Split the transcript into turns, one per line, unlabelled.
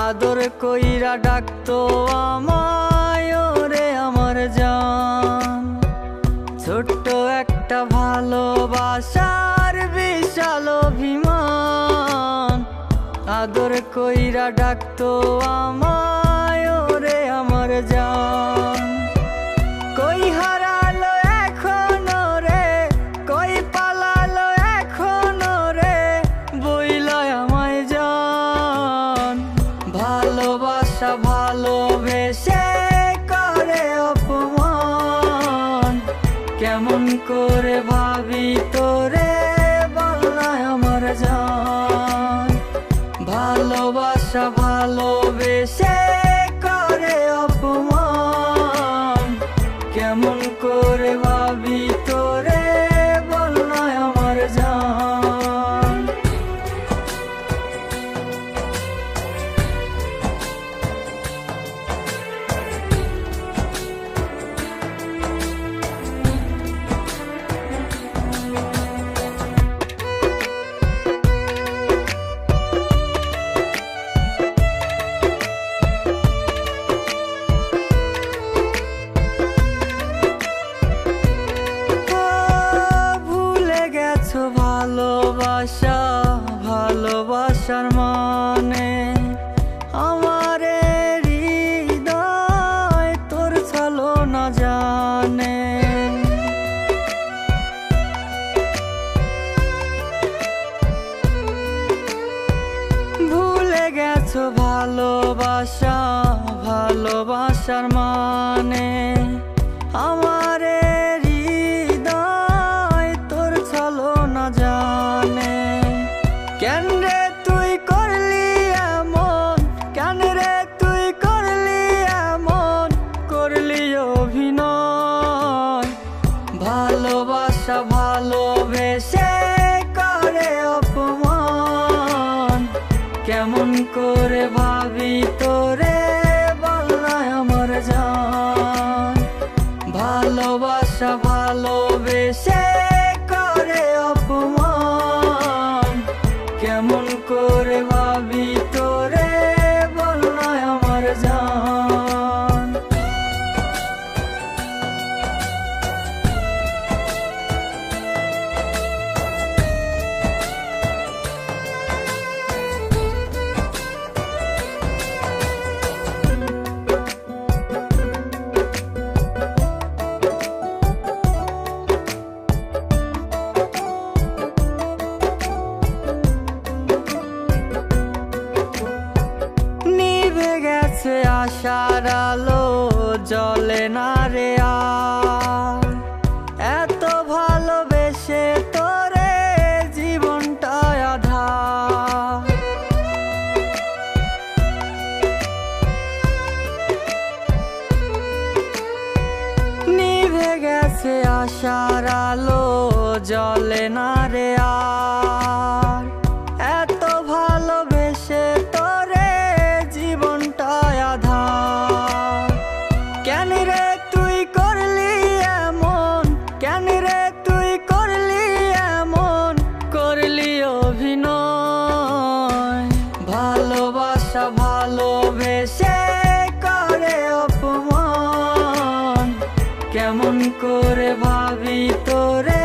আদর কইরা ডাকতো আমায় ওরে আমার জান। ছোট্ট একটা ভালোবাসার বিশাল অভিমান, আদর কইরা ডাকতো আমায় ওরে আমার জান। কই হারালো এখনো রে, কই পালালো এখনো রে, বইলায় আমায় জান। ভালোবাসা ভালোবেসে করে অপমান, কেমন করে ভাবি তোরে বলনায় আমার জান। ভালোবাসা ভালোবেসে করে অপমান, কেমন করে ভাবি তোরে বলনায় আমার জান। ভালোবাসা ভালোবাসার মানে, আমারে হৃদয় তোর ছলো না জানে। ভুলে গেছো ভালোবাসা ভালোবাসার মানে, আমারে জানে। কেন রে তুই করলি এমন, কেন রে তুই করলি এমন, করলি অভিনয়। ভালোবাসা ভালোবেসে করে অপমান, কেমন করে ভাবি তোরে বলনায় আমার জান। ভালোবাসা ভালোবেসে অপমান, কেমন করে ভাবি তোরে বলনায় আমার জান। আশার আলো জ্বলে না রে আর, এত ভালোবেসে তোরে জীবনটা আধার। নিভে গেছে আশার আলো জ্বলে না রে আর, এত ভালোবেসে তোরে জীবনটা আধার। কেন রে তুই করলি এমন, কেন রে তুই করলি এমন, করলি অভিনয়। ভালোবাসা ভালোবেসে করে অপমান, কেমন করে ভাবি তোরে